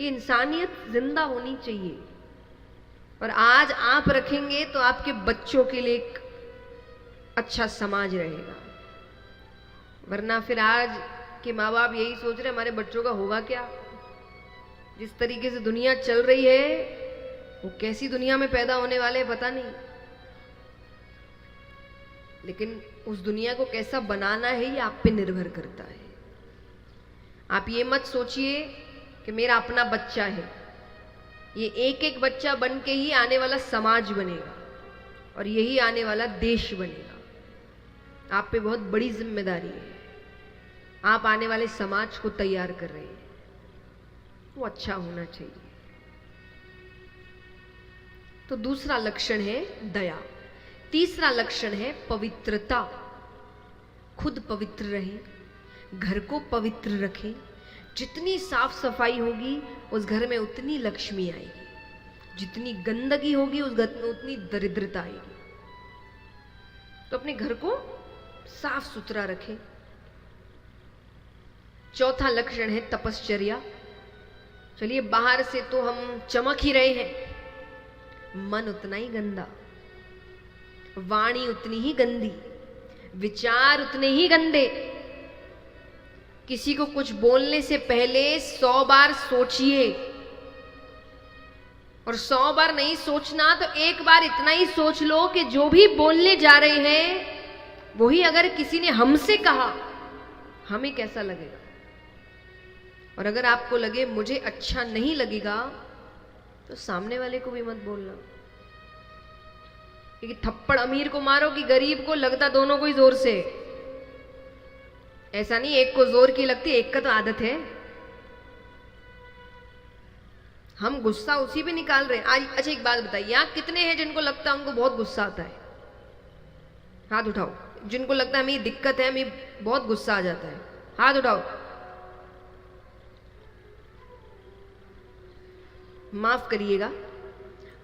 ये इंसानियत जिंदा होनी चाहिए। और आज आप रखेंगे तो आपके बच्चों के लिए एक अच्छा समाज रहेगा। वरना फिर आज के माँ बाप यही सोच रहे हमारे बच्चों का होगा क्या। जिस तरीके से दुनिया चल रही है वो कैसी दुनिया में पैदा होने वाले हैं पता नहीं, लेकिन उस दुनिया को कैसा बनाना है ये आप पे निर्भर करता है। आप ये मत सोचिए कि मेरा अपना बच्चा है, ये एक एक बच्चा बन के ही आने वाला समाज बनेगा और यही आने वाला देश बनेगा। आप पे बहुत बड़ी जिम्मेदारी है। आप आने वाले समाज को तैयार कर रहे हैं, वो अच्छा होना चाहिए। तो दूसरा लक्षण है दया। तीसरा लक्षण है पवित्रता। खुद पवित्र रहें, घर को पवित्र रखें। जितनी साफ सफाई होगी उस घर में उतनी लक्ष्मी आएगी, जितनी गंदगी होगी उस घर में उतनी दरिद्रता आएगी। तो अपने घर को साफ सुथरा रखें। चौथा लक्षण है तपश्चर्या। चलिए बाहर से तो हम चमक ही रहे हैं, मन उतना ही गंदा, वाणी उतनी ही गंदी, विचार उतने ही गंदे। किसी को कुछ बोलने से पहले 100 बार सोचिए, और 100 बार नहीं सोचना तो एक बार इतना ही सोच लो कि जो भी बोलने जा रहे हैं वही अगर किसी ने हमसे कहा हमें कैसा लगेगा। और अगर आपको लगे मुझे अच्छा नहीं लगेगा तो सामने वाले को भी मत बोलना। क्योंकि थप्पड़ अमीर को मारो कि गरीब को, लगता दोनों को ही जोर से। ऐसा नहीं एक को जोर की लगती, एक का तो आदत है। हम गुस्सा उसी पे निकाल रहे हैं आज। अच्छा एक बात बताइए, यहां कितने हैं जिनको लगता है उनको बहुत गुस्सा आता है? हाथ उठाओ। जिनको लगता है हमें दिक्कत है, हमें बहुत गुस्सा आ जाता है, हाथ उठाओ। माफ करिएगा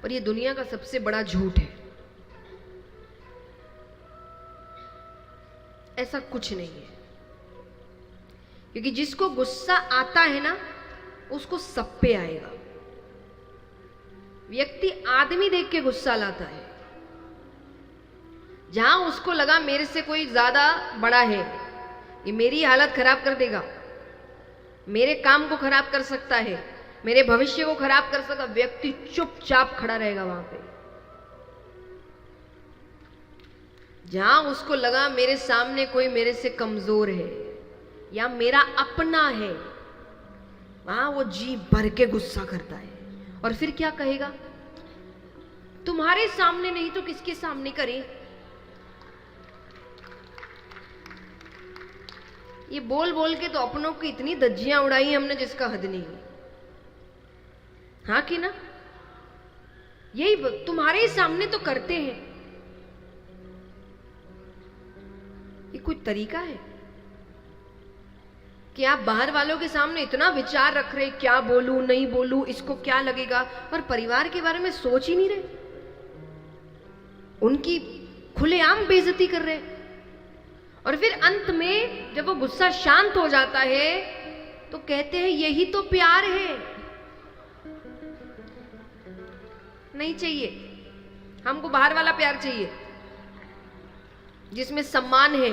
पर यह दुनिया का सबसे बड़ा झूठ है। ऐसा कुछ नहीं है, क्योंकि जिसको गुस्सा आता है ना उसको सब पे आएगा। व्यक्ति आदमी देख के गुस्सा लाता है। जहां उसको लगा मेरे से कोई ज्यादा बड़ा है, ये मेरी हालत खराब कर देगा, मेरे काम को खराब कर सकता है, मेरे भविष्य को खराब कर सकता, व्यक्ति चुपचाप खड़ा रहेगा वहां पे। जहां उसको लगा मेरे सामने कोई मेरे से कमजोर है या मेरा अपना है, वहां वो जी भर के गुस्सा करता है। और फिर क्या कहेगा? तुम्हारे सामने नहीं तो किसके सामने करे? ये बोल बोल के तो अपनों की इतनी धज्जियां उड़ाई हमने जिसका हद नहीं। हाँ कि ना? यही तुम्हारे सामने तो करते हैं। ये कोई तरीका है कि आप बाहर वालों के सामने इतना विचार रख रहे, क्या बोलूं नहीं बोलूं, इसको क्या लगेगा, और परिवार के बारे में सोच ही नहीं रहे, उनकी खुलेआम बेइज्जती कर रहे। और फिर अंत में जब वो गुस्सा शांत हो जाता है तो कहते हैं यही तो प्यार है। नहीं चाहिए, हमको बाहर वाला प्यार चाहिए जिसमें सम्मान है,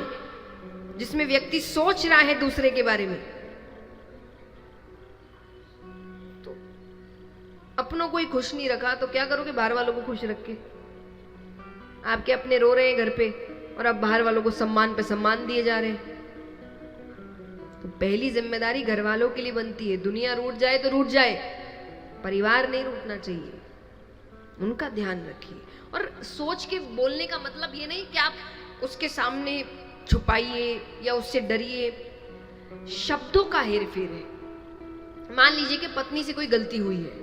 जिसमें व्यक्ति सोच रहा है दूसरे के बारे में। तो अपनों को ही खुश नहीं रखा तो क्या करोगे बाहर वालों को खुश रख के? आपके अपने रो रहे हैं घर पे और आप बाहर वालों को सम्मान पे सम्मान दिए जा रहे हैं। तो पहली जिम्मेदारी घर वालों के लिए बनती है। दुनिया रूठ जाए तो रूठ जाए, परिवार नहीं रूठना चाहिए, उनका ध्यान रखिए। और सोच के बोलने का मतलब ये नहीं कि आप उसके सामने छुपाइए या उससे डरिए। शब्दों का हेरफेर है। मान लीजिए कि पत्नी से कोई गलती हुई है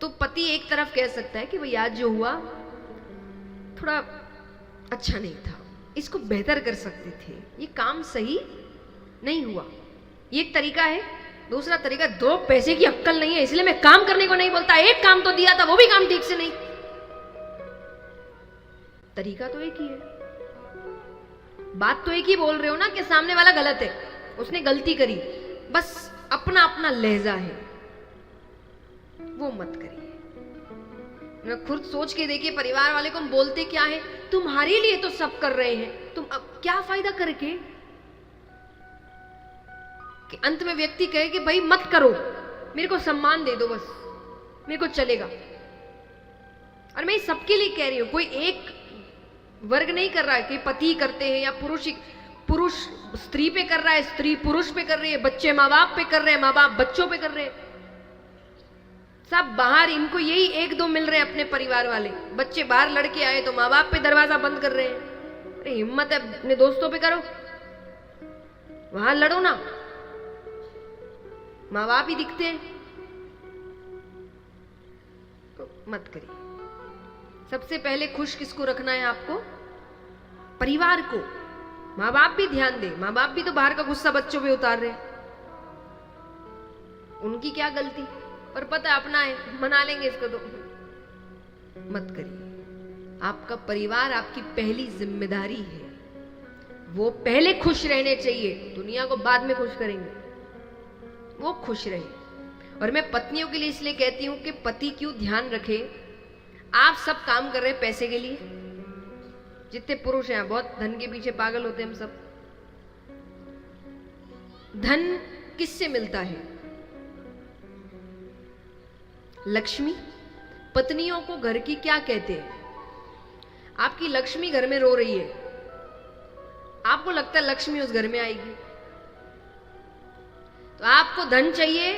तो पति एक तरफ कह सकता है कि भाई आज जो हुआ थोड़ा अच्छा नहीं था, इसको बेहतर कर सकते थे, ये काम सही नहीं हुआ। ये एक तरीका है। दूसरा तरीका, 2 पैसे की अक्कल नहीं है इसलिए मैं काम करने को नहीं बोलता, एक काम तो दिया था वो भी काम ठीक से नहीं। तरीका तो एक ही है, बात तो एक ही बोल रहे हो ना कि सामने वाला गलत है, उसने गलती करी, बस अपना अपना लहजा है। वो मत करिए। खुद सोच के देखिए, परिवार वाले को हम बोलते क्या है, तुम्हारे लिए तो सब कर रहे हैं, तुम अब क्या फायदा करके कि अंत में व्यक्ति कहे कि भाई मत करो, मेरे को सम्मान दे दो, बस मेरे को चलेगा। और मैं सबके लिए कह रही हूं, कोई एक वर्ग नहीं कर रहा है कि पति करते हैं या पुरुष स्त्री पे कर रहा है, स्त्री पुरुष पे कर रही है, बच्चे माँ बाप पे कर रहे हैं, माँ बाप बच्चों पे कर रहे हैं। सब बाहर, इनको यही एक दो मिल रहे हैं अपने परिवार वाले। बच्चे बाहर लड़के आए तो माँ बाप पे दरवाजा बंद कर रहे हैं। अरे हिम्मत है अपने दोस्तों पे करो, वहां लड़ो ना, माँ बाप ही दिखते हैं, तो मत करिए। सबसे पहले खुश किसको रखना है आपको? परिवार को। माँ बाप भी ध्यान दे, माँ बाप भी तो बाहर का गुस्सा बच्चों पे उतार रहे हैं, उनकी क्या गलती? और पता है अपना है, मना लेंगे इसको, तो मत करिए। आपका परिवार आपकी पहली जिम्मेदारी है, वो पहले खुश रहने चाहिए, दुनिया को बाद में खुश करेंगे, वो खुश रहे। और मैं पत्नियों के लिए इसलिए कहती हूं कि पति क्यों ध्यान रखे, आप सब काम कर रहे हैं पैसे के लिए, जितने पुरुष हैं बहुत धन के पीछे पागल होते हैं हम सब। धन किससे मिलता है? लक्ष्मी। पत्नियों को घर की क्या कहते हैं? आपकी लक्ष्मी घर में रो रही है, आपको लगता है लक्ष्मी उस घर में आएगी, तो आपको धन चाहिए,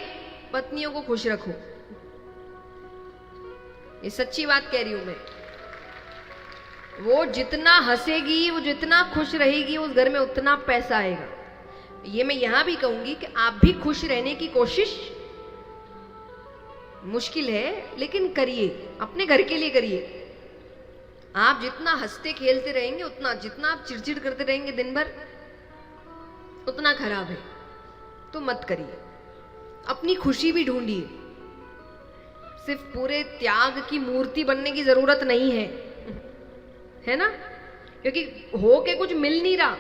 पत्नियों को खुश रखो। ये सच्ची बात कह रही हूं मैं। वो जितना हंसेगी, वो जितना खुश रहेगी, उस घर में उतना पैसा आएगा। ये मैं यहां भी कहूंगी कि आप भी खुश रहने की कोशिश, मुश्किल है लेकिन करिए, अपने घर के लिए करिए। आप जितना हंसते खेलते रहेंगे उतना, जितना आप चिड़चिड़ करते रहेंगे दिन भर, उतना खराब है, तो मत करिए। अपनी खुशी भी ढूंढिए। सिर्फ पूरे त्याग की मूर्ति बनने की जरूरत नहीं है, है ना? क्योंकि हो के कुछ मिल नहीं रहा।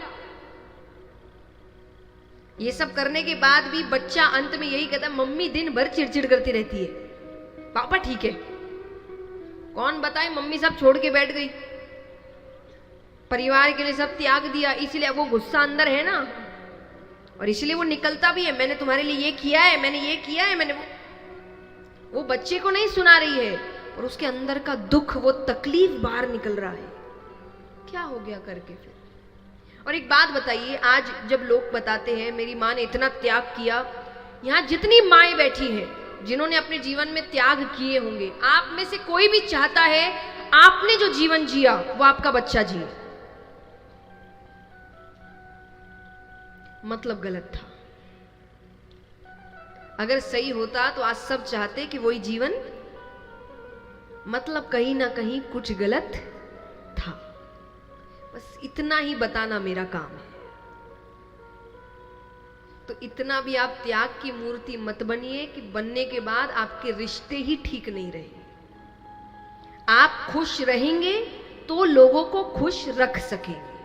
ये सब करने के बाद भी बच्चा अंत में यही कहता है, मम्मी दिन भर चिड़चिड़ करती रहती है। पापा ठीक है, कौन बताए मम्मी सब छोड़ के बैठ गई, परिवार के लिए सब त्याग दिया, इसलिए वो गुस्सा अंदर है ना, और इसलिए वो निकलता भी है, मैंने तुम्हारे लिए ये किया है, मैंने ये किया है, मैंने वो बच्चे को नहीं सुना रही है, और उसके अंदर का दुख, वो तकलीफ बाहर निकल रहा है। क्या हो गया करके फिर? और एक बात बताइए, आज जब लोग बताते हैं मेरी माँ ने इतना त्याग किया, यहां जितनी माएं बैठी हैं जिन्होंने अपने जीवन में त्याग किए होंगे, आप में से कोई भी चाहता है आपने जो जीवन जिया वो आपका बच्चा जिए? मतलब गलत था। अगर सही होता तो आज सब चाहते कि वही जीवन, मतलब कहीं ना कहीं कुछ गलत था। बस इतना ही बताना मेरा काम है। तो इतना भी आप त्याग की मूर्ति मत बनिए कि बनने के बाद आपके रिश्ते ही ठीक नहीं रहे। आप खुश रहेंगे तो लोगों को खुश रख सकेंगे।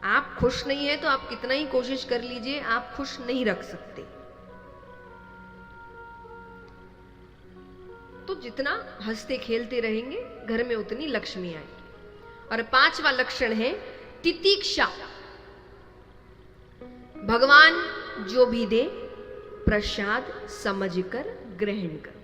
आप खुश नहीं है तो आप कितना ही कोशिश कर लीजिए, आप खुश नहीं रख सकते। तो जितना हंसते खेलते रहेंगे घर में उतनी लक्ष्मी आएगी। और 5वां लक्षण है तितीक्षा। भगवान जो भी दे प्रसाद समझकर ग्रहण कर।